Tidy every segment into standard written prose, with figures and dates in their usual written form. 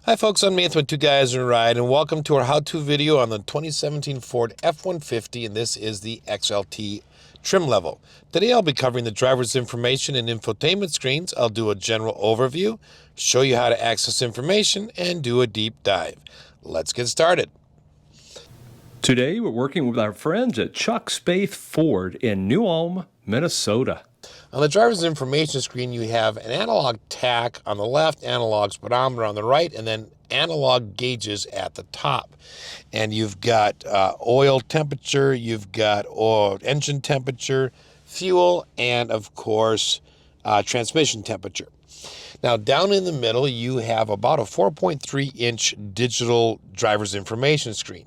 Hi folks, I'm Nathan with Two Guys and a Ride, and welcome to our how-to video on the 2017 Ford F-150, and this is the XLT trim level. Today I'll be covering the driver's information and infotainment screens. I'll do a general overview, show you how to access information, and do a deep dive. Let's get started. Today we're working with our friends at Chuck Spaeth Ford in New Ulm, Minnesota. On the driver's information screen, you have an analog tach on the left, analog speedometer on the right, and then analog gauges at the top. And you've got oil temperature, you've got oil engine temperature, fuel, and of course, transmission temperature. Now, down in the middle, you have about a 4.3-inch digital driver's information screen.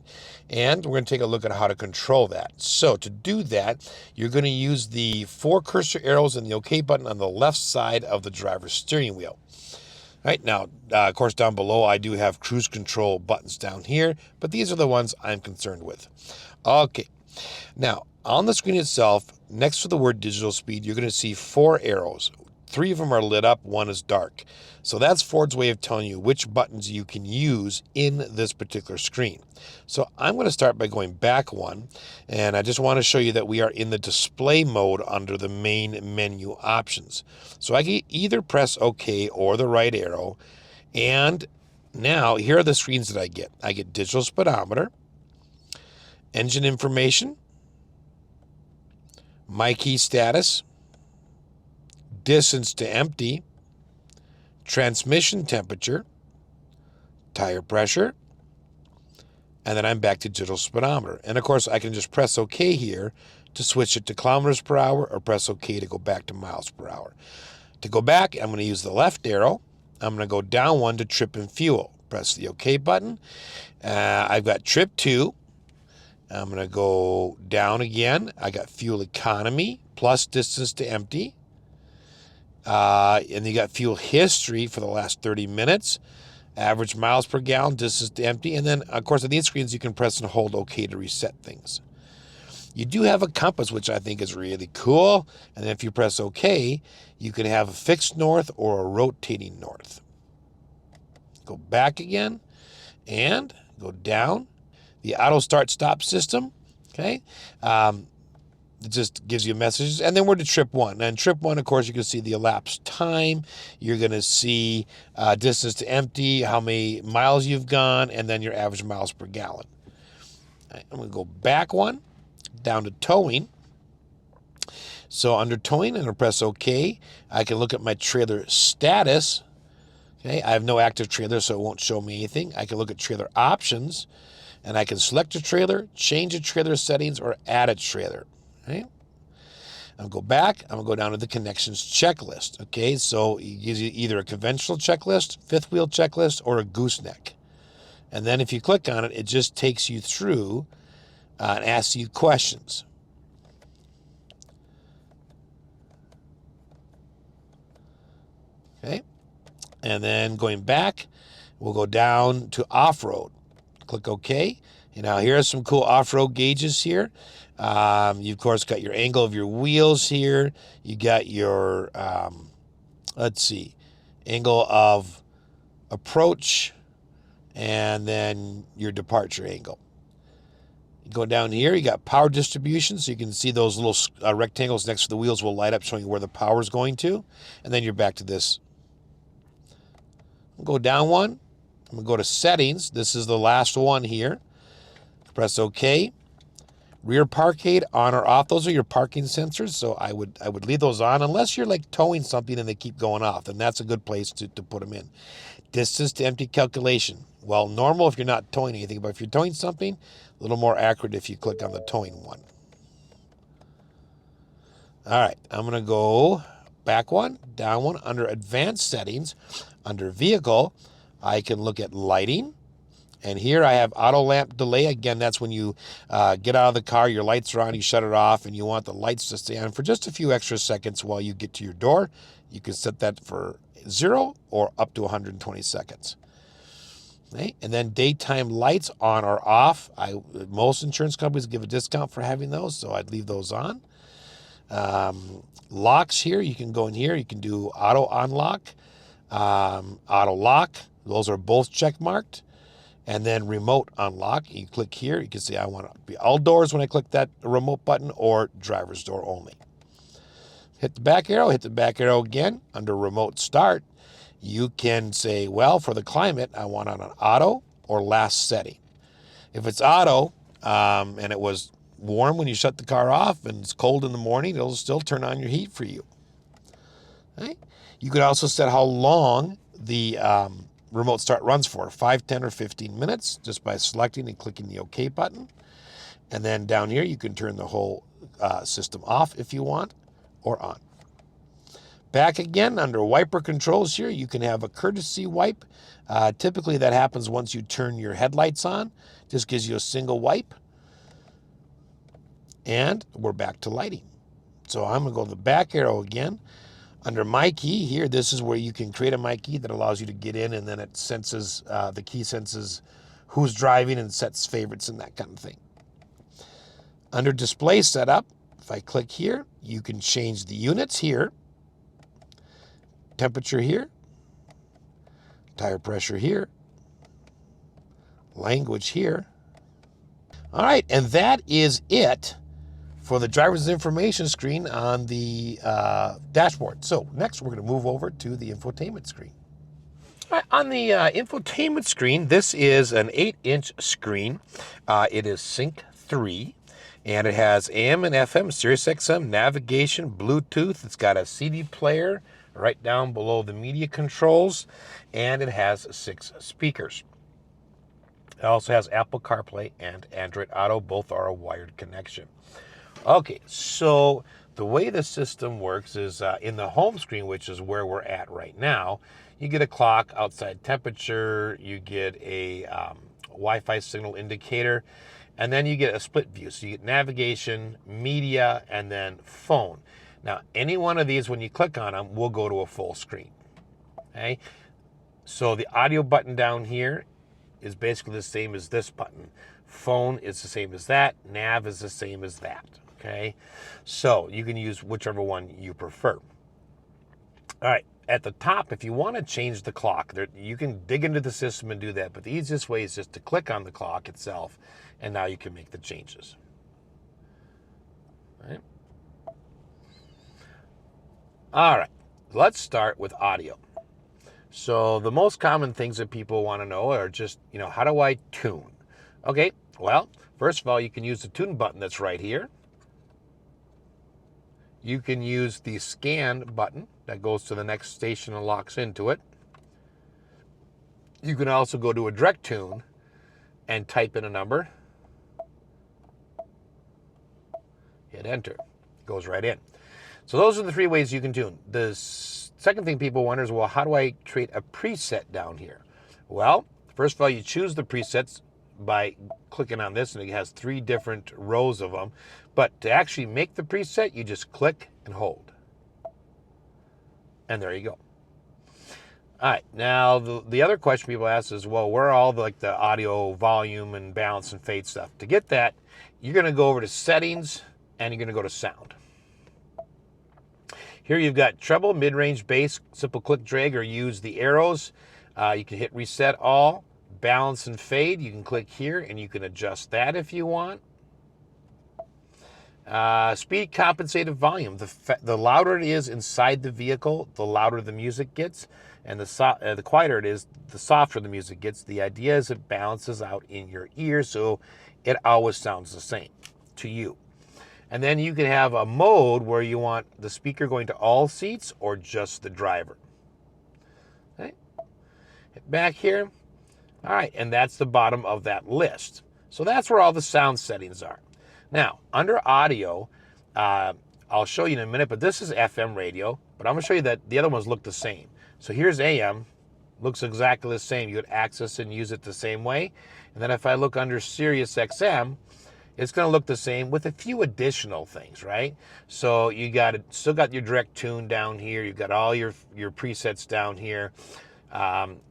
And we're going to take a look at how to control that. So to do that, you're going to use the 4 cursor arrows and the OK button on the left side of the driver's steering wheel. All right, now, of course, down below, I do have cruise control buttons down here, but these are the ones I'm concerned with. Okay, now, on the screen itself, next to the word digital speed, you're going to see 4 arrows. 3 of them are lit up, 1 is dark. So that's Ford's way of telling you which buttons you can use in this particular screen. So I'm going to start by going back 1, and I just want to show you that we are in the display mode under the main menu options. So I can either press OK or the right arrow, and now here are the screens that I get. I get digital speedometer, engine information, my key status, distance to empty, transmission temperature, tire pressure, and then I'm back to digital speedometer. And of course, I can just press OK here to switch it to kilometers per hour, or press OK to go back to miles per hour. To go back, I'm going to use the left arrow. I'm going to go down 1 to trip and fuel. Press the OK button. I've got trip 2. I'm going to go down again. I got fuel economy plus distance to empty. And you got fuel history for the last 30 minutes, average miles per gallon, distance to empty, and then, of course, on these screens, you can press and hold OK to reset things. You do have a compass, which I think is really cool, and if you press OK, you can have a fixed north or a rotating north. Go back again, and go down. The auto start stop system, okay? It just gives you messages, and then we're to trip 1. And trip 1, of course, you can see the elapsed time. You're going to see distance to empty, how many miles you've gone, and then your average miles per gallon. Right, I'm going to go back 1, down to towing. So under towing, I'm going to press OK. I can look at my trailer status. Okay, I have no active trailer, so it won't show me anything. I can look at trailer options, and I can select a trailer, change a trailer settings, or add a trailer. Okay. I'm going to go back. I'm going to go down to the connections checklist. Okay, so it gives you either a conventional checklist, fifth wheel checklist, or a gooseneck. And then if you click on it, it just takes you through and asks you questions. Okay, and then going back, we'll go down to off-road. Click OK. And now here are some cool off-road gauges here. You, of course, got your angle of your wheels here. You got your, angle of approach, and then your departure angle. You go down here, you got power distribution, so you can see those little rectangles next to the wheels will light up, showing you where the power is going to. And then you're back to this. Go down 1. I'm going to go to settings. This is the last one here. Press OK. Rear park aid on or off. Those are your parking sensors, so I would leave those on unless you're like towing something and they keep going off. Then that's a good place to put them in. Distance to empty calculation. Well, normal if you're not towing anything, but if you're towing something, a little more accurate if you click on the towing one. All right, I'm going to go back 1, down 1. Under advanced settings, under vehicle, I can look at lighting. And here I have auto lamp delay. Again, that's when you get out of the car, your lights are on, you shut it off, and you want the lights to stay on for just a few extra seconds while you get to your door. You can set that for 0 or up to 120 seconds. Okay? And then daytime lights on or off. Most insurance companies give a discount for having those, so I'd leave those on. Locks here, you can go in here, you can do auto unlock, auto lock, Those are both check marked. And then remote unlock. You click here. You can see I want to be all doors when I click that remote button, or driver's door only. Hit the back arrow, hit the back arrow again. Under remote start, you can say, well, for the climate, I want on an auto or last setting. If it's auto and it was warm when you shut the car off and it's cold in the morning, it'll still turn on your heat for you. Right? You could also set how long the remote start runs for, 5, 10, or 15 minutes, just by selecting and clicking the OK button. And then down here, you can turn the whole system off if you want, or on. Back again, under wiper controls here, you can have a courtesy wipe. Typically that happens once you turn your headlights on. Just gives you a single wipe. And we're back to lighting. So I'm gonna go to the back arrow again. Under My Key here, this is where you can create a My Key that allows you to get in, and then it senses, the key senses who's driving and sets favorites and that kind of thing. Under Display Setup, if I click here, you can change the units here, temperature here, tire pressure here, language here. All right, and that is it for the driver's information screen on the dashboard. So next we're going to move over to the infotainment screen. All right, on the infotainment screen, this is an 8-inch screen. It is Sync 3, and it has AM and FM, Sirius XM, navigation, Bluetooth. It's got a CD player right down below the media controls, and it has 6 speakers. It also has Apple CarPlay and Android Auto. Both are a wired connection. Okay, so the way the system works is in the home screen, which is where we're at right now, you get a clock, outside temperature, you get a Wi-Fi signal indicator, and then you get a split view. So you get navigation, media, and then phone. Now, any one of these, when you click on them, will go to a full screen. Okay, so the audio button down here is basically the same as this button. Phone is the same as that. Nav is the same as that. Okay, so you can use whichever one you prefer. All right, at the top, if you want to change the clock, you can dig into the system and do that, but the easiest way is just to click on the clock itself, and now you can make the changes. All right, let's start with audio. So the most common things that people want to know are just, how do I tune? Okay, well, first of all, you can use the tune button that's right here. You can use the scan button that goes to the next station and locks into it. You can also go to a direct tune and type in a number. Hit enter. It goes right in. So those are the 3 ways you can tune. The second thing people wonder is, well, how do I create a preset down here? Well, first of all, you choose the presets by clicking on this, and it has 3 different rows of them. But to actually make the preset, you just click and hold. And there you go. All right, now the other question people ask is, well, where are all the audio volume and balance and fade stuff? To get that, you're going to go over to settings, and you're going to go to sound. Here you've got treble, mid-range, bass, simple click, drag, or use the arrows. You can hit reset all, balance and fade. You can click here, and you can adjust that if you want. Speed compensated volume. The louder it is inside the vehicle, the louder the music gets, and the quieter it is, the softer the music gets. The idea is it balances out in your ear, so it always sounds the same to you. And then you can have a mode where you want the speaker going to all seats or just the driver. Okay. Hit back here. All right, and that's the bottom of that list. So that's where all the sound settings are. Now, under audio, I'll show you in a minute, but this is FM radio, but I'm gonna show you that the other ones look the same. So here's AM, looks exactly the same. You would access and use it the same way. And then if I look under Sirius XM, it's gonna look the same with a few additional things, right? So you still got your direct tune down here. You've got all your presets down here.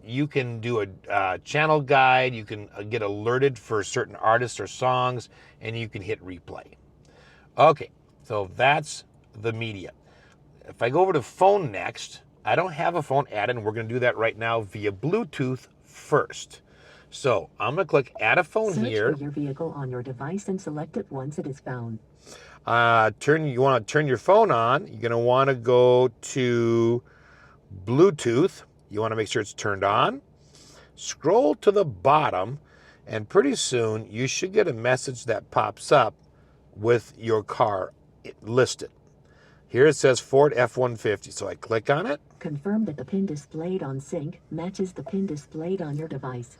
You can do a channel guide. You can get alerted for certain artists or songs, and you can hit replay. Okay, so that's the media. If I go over to phone next, I don't have a phone added, and we're going to do that right now via Bluetooth first. So I'm going to click Add a Phone Search here. for your vehicle on your device and select it once it is found. You want to turn your phone on. You're going to want to go to Bluetooth. You want to make sure it's turned on. Scroll to the bottom, and pretty soon you should get a message that pops up with your car listed. Here it says Ford F-150, so I click on it. Confirm that the pin displayed on sync matches the pin displayed on your device.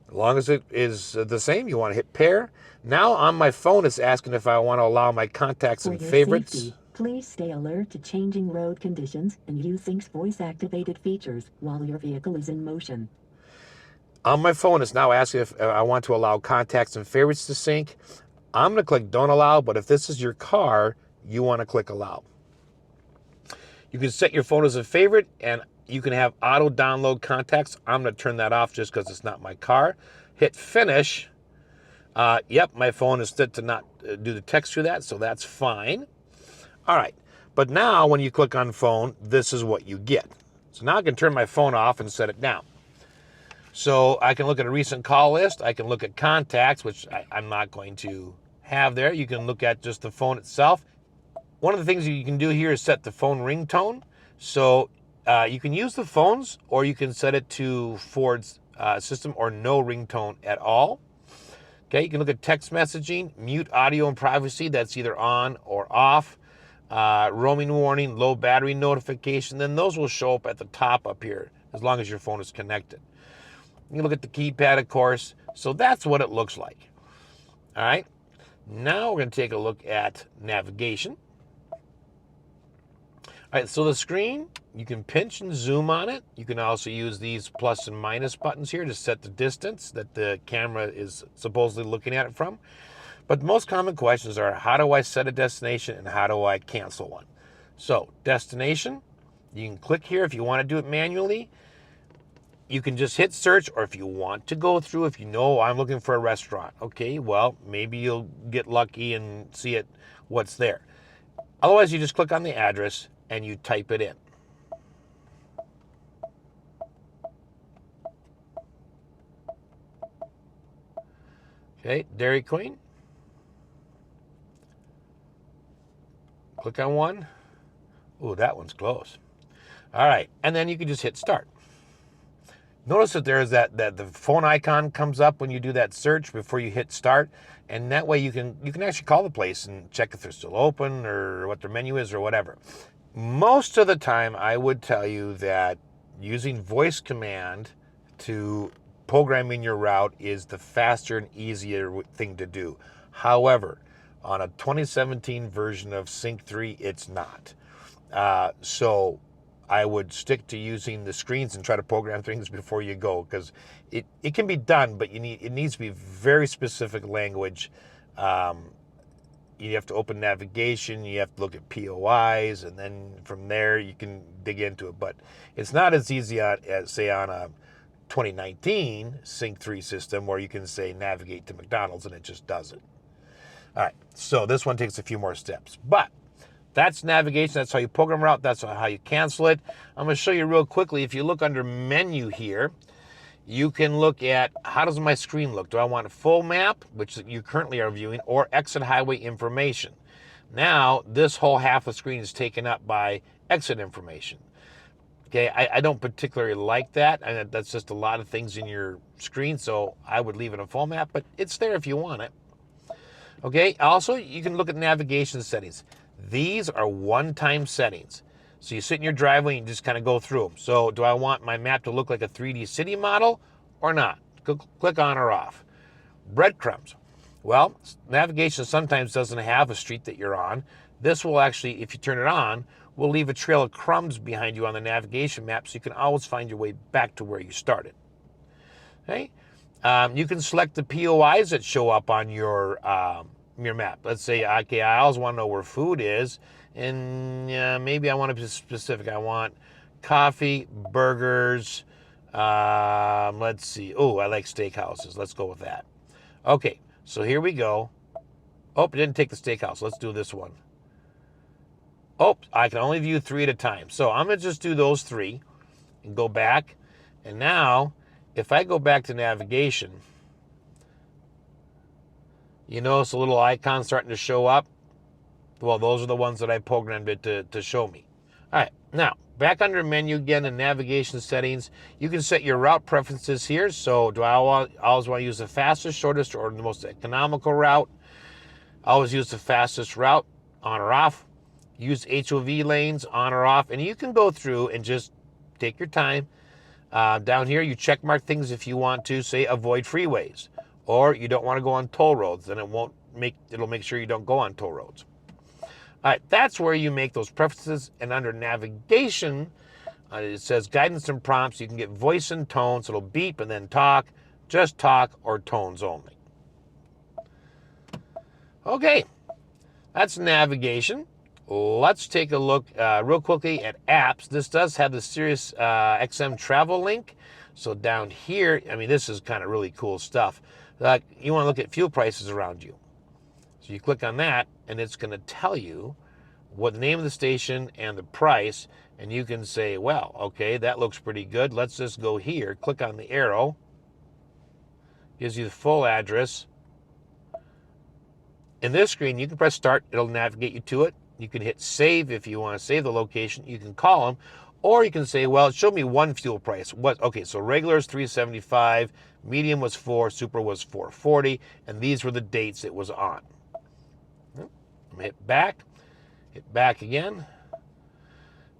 As long as it is the same, you want to hit pair. Now on my phone, it's asking if I want to allow my contacts and favorites. Safety, please stay alert to changing road conditions and use Sync's voice-activated features while your vehicle is in motion. On my phone, it's now asking if I want to allow contacts and favorites to sync. I'm going to click Don't Allow, but if this is your car, you want to click Allow. You can set your phone as a favorite, and you can have auto download contacts. I'm going to turn that off just because it's not my car. Hit Finish. Yep, my phone is set to not do the text through that, so that's fine. All right, but now when you click on phone, this is what you get. So now I can turn my phone off and set it down. So I can look at a recent call list. I can look at contacts, which I'm not going to have there. You can look at just the phone itself. One of the things you can do here is set the phone ringtone. So you can use the phones, or you can set it to Ford's system or no ringtone at all. Okay, you can look at text messaging, mute audio and privacy. That's either on or off. Roaming warning, low battery notification. Then those will show up at the top up here as long as your phone is connected. You can look at the keypad, of course. So that's what it looks like. All right. Now we're going to take a look at navigation. All right, so the screen, you can pinch and zoom on it. You can also use these plus and minus buttons here to set the distance that the camera is supposedly looking at it from. But the most common questions are, how do I set a destination and how do I cancel one? So destination, you can click here if you want to do it manually. You can just hit search, or if you want to go through, if you know I'm looking for a restaurant, okay, well, maybe you'll get lucky and see what's there. Otherwise, you just click on the address and you type it in. Okay, Dairy Queen. Click on one. Ooh, that one's close. All right, and then you can just hit start. Notice that there's that the phone icon comes up when you do that search before you hit start, and that way you can actually call the place and check if they're still open or what their menu is or whatever. Most of the time, I would tell you that using voice command to programming your route is the faster and easier thing to do. However, on a 2017 version of Sync 3, it's not. So I would stick to using the screens and try to program things before you go, because it can be done, but it needs to be very specific language. You have to open navigation, you have to look at POIs, and then from there you can dig into it. But it's not as easy as, say, on a 2019 Sync 3 system where you can say navigate to McDonald's and it just does it. All right, so this one takes a few more steps. But that's navigation, that's how you program route, that's how you cancel it. I'm going to show you real quickly. If you look under menu here, you can look at, how does my screen look? Do I want a full map, which you currently are viewing, or exit highway information? Now, this whole half of the screen is taken up by exit information. Okay, I don't particularly like that. And that's just a lot of things in your screen, so I would leave it a full map, but it's there if you want it. Okay, also, you can look at navigation settings. These are one-time settings. So you sit in your driveway and you just kind of go through them. So do I want my map to look like a 3D city model or not? Click on or off. Breadcrumbs. Well, navigation sometimes doesn't have a street that you're on. This will actually, if you turn it on, will leave a trail of crumbs behind you on the navigation map, so you can always find your way back to where you started. Okay? You can select the POIs that show up on your map. Let's say, okay, I always want to know where food is, and maybe I want to be specific. I want coffee, burgers, let's see. Oh, I like steakhouses. Let's go with that. Okay, so here we go. Oh, it didn't take the steakhouse. Let's do this one. Oh, I can only view 3 at a time. So I'm going to just do those 3 and go back. And now if I go back to navigation, you notice a little icon starting to show up? Well, those are the ones that I programmed it to show me. All right, now, back under menu again in navigation settings, you can set your route preferences here. So do I always want to use the fastest, shortest, or the most economical route? I always use the fastest route, on or off. Use HOV lanes, on or off. And you can go through and just take your time. Down here, you check mark things if you want to, say, avoid freeways. Or you don't want to go on toll roads, then it'll make sure you don't go on toll roads. All right, that's where you make those preferences. And under navigation, it says guidance and prompts. You can get voice and tone, so it'll beep and then talk, just talk, or tones only. Okay, that's navigation. Let's take a look real quickly at apps. This does have the Sirius XM travel link. So down here, I mean, this is kind of really cool stuff. You want to look at fuel prices around you. So you click on that, and it's going to tell you what the name of the station and the price, and you can say, well, okay, that looks pretty good. Let's just go here. Click on the arrow. Gives you the full address. In this screen, you can press start. It'll navigate you to it. You can hit save if you want to save the location. You can call them, or you can say, well, show me one fuel price. Okay, so regular is $3.75, medium was $4, super was $4.40, and these were the dates it was on. I'm gonna hit back again,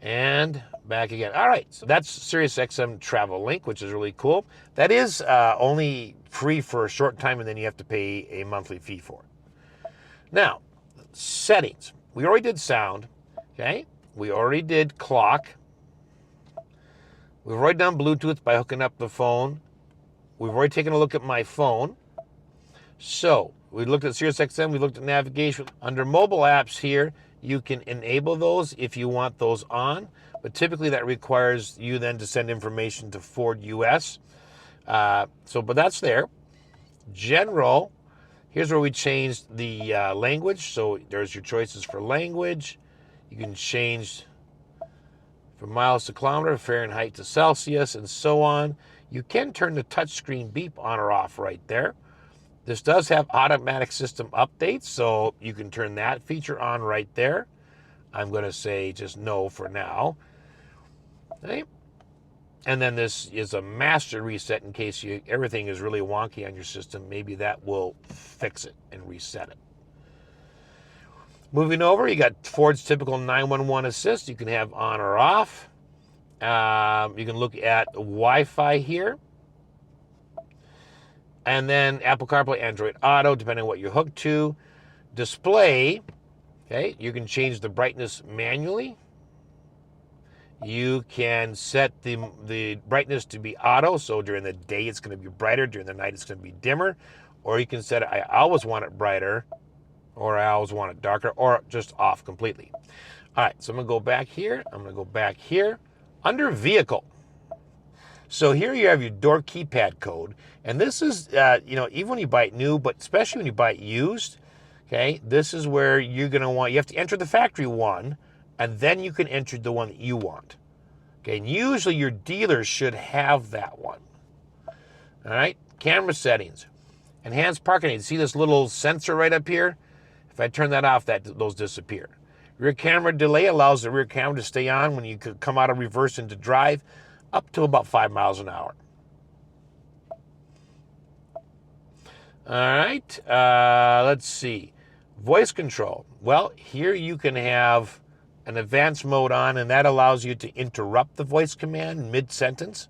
and back again. All right, so that's Sirius XM Travel Link, which is really cool. That is only free for a short time, and then you have to pay a monthly fee for it. Now, settings. We already did sound, okay? We already did clock. We've already done Bluetooth by hooking up the phone. We've already taken a look at my phone. So we looked at Sirius XM, we looked at navigation. Under mobile apps here, you can enable those if you want those on, but typically that requires you then to send information to Ford US. But that's there. General, here's where we changed the language. So there's your choices for language. You can change from miles to kilometer, Fahrenheit to Celsius, and so on. You can turn the touchscreen beep on or off right there. This does have automatic system updates, so you can turn that feature on right there. I'm going to say just no for now. Okay. And then this is a master reset in case everything is really wonky on your system. Maybe that will fix it and reset it. Moving over, you got Ford's typical 911 assist. You can have on or off. You can look at Wi-Fi here. And then Apple CarPlay, Android Auto, depending on what you're hooked to. Display, okay, you can change the brightness manually. You can set the brightness to be auto, so during the day it's going to be brighter, during the night it's going to be dimmer. Or you can set it, I always want it brighter, or I always want it darker, or just off completely. All right, so I'm going to go back here. I'm going to go back here. Under Vehicle. So here you have your door keypad code. And this is, even when you buy it new, but especially when you buy it used, okay, this is where you're going to you have to enter the factory one, and then you can enter the one that you want. Okay, and usually your dealer should have that one. All right, camera settings. Enhanced parking aid. See this little sensor right up here? If I turn that off, those disappear. Rear camera delay allows the rear camera to stay on when you could come out of reverse into drive up to about 5 miles an hour. All right, let's see. Voice control. Well, here you can have an advanced mode on, and that allows you to interrupt the voice command mid-sentence.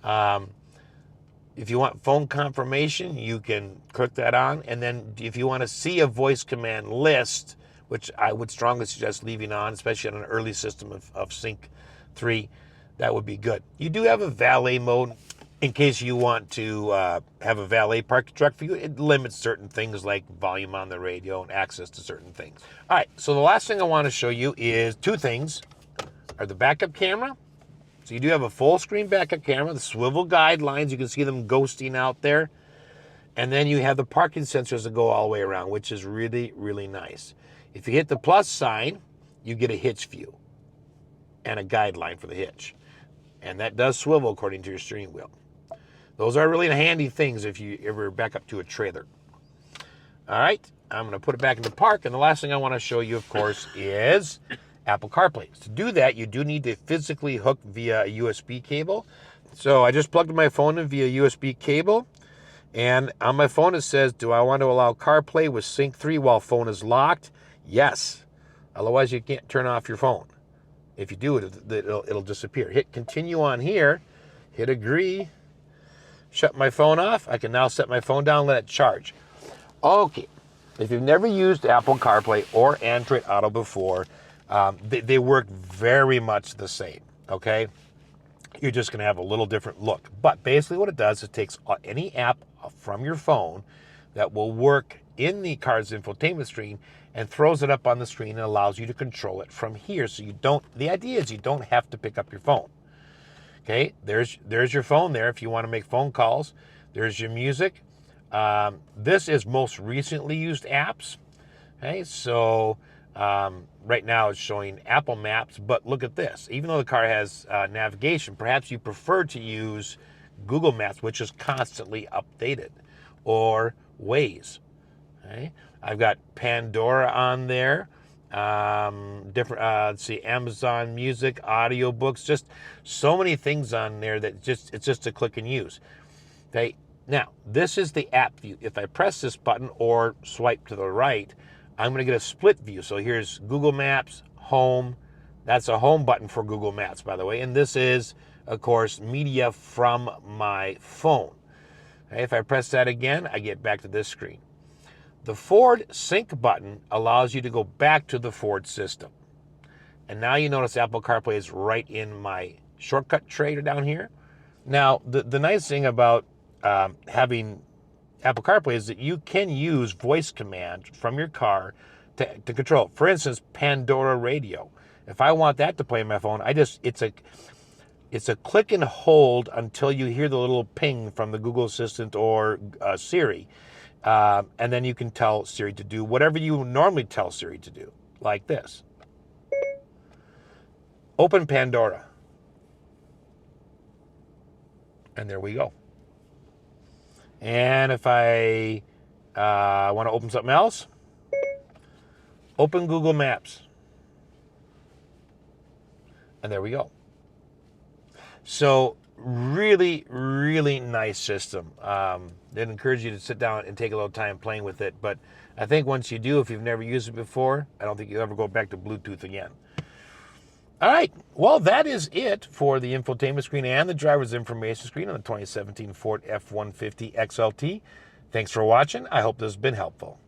If you want phone confirmation, you can click that on. And then if you want to see a voice command list, which I would strongly suggest leaving on, especially on an early system of Sync 3, that would be good. You do have a valet mode in case you want to have a valet park your truck for you. It limits certain things like volume on the radio and access to certain things. All right, so the last thing I want to show you is two things. Are the backup camera. So you do have a full screen backup camera, the swivel guidelines, you can see them ghosting out there. And then you have the parking sensors that go all the way around, which is really, really nice. If you hit the plus sign, you get a hitch view and a guideline for the hitch. And that does swivel according to your steering wheel. Those are really handy things if you ever back up to a trailer. All right, I'm going to put it back into park, and the last thing I want to show you, of course, is Apple CarPlay. To do that, you do need to physically hook via a USB cable. So I just plugged my phone in via USB cable, and on my phone it says, do I want to allow CarPlay with Sync 3 while phone is locked? Yes. Otherwise, you can't turn off your phone. If you do it, it'll disappear. Hit continue on here, hit agree, shut my phone off. I can now set my phone down and let it charge. Okay, if you've never used Apple CarPlay or Android Auto before, they work very much the same, okay? You're just going to have a little different look. But basically what it does is it takes any app from your phone that will work in the car's infotainment screen and throws it up on the screen and allows you to control it from here. So the idea is you don't have to pick up your phone. Okay, there's your phone there if you want to make phone calls. There's your music. This is most recently used apps. Okay, so right now it's showing Apple Maps, but look at this. Even though the car has navigation, perhaps you prefer to use Google Maps, which is constantly updated, or Waze. Okay, I've got Pandora on there. Different, let's see, Amazon Music, audiobooks, just so many things on there that it's just a click and use. Okay, now this is the app view. If I press this button or swipe to the right, I'm going to get a split view. So here's Google Maps, Home. That's a home button for Google Maps, by the way. And this is, of course, media from my phone. Okay, if I press that again, I get back to this screen. The Ford Sync button allows you to go back to the Ford system. And now you notice Apple CarPlay is right in my shortcut tray down here. Now, the nice thing about having Apple CarPlay is that you can use voice command from your car to control. For instance, Pandora Radio. If I want that to play on my phone, it's a click and hold until you hear the little ping from the Google Assistant or Siri. And then you can tell Siri to do whatever you normally tell Siri to do, like this. Open Pandora. And there we go. And if I want to open something else, open Google Maps. And there we go. So really, really nice system. I'd encourage you to sit down and take a little time playing with it. But I think once you do, if you've never used it before, I don't think you'll ever go back to Bluetooth again. All right, well, that is it for the infotainment screen and the driver's information screen on the 2017 Ford F-150 XLT. Thanks for watching. I hope this has been helpful.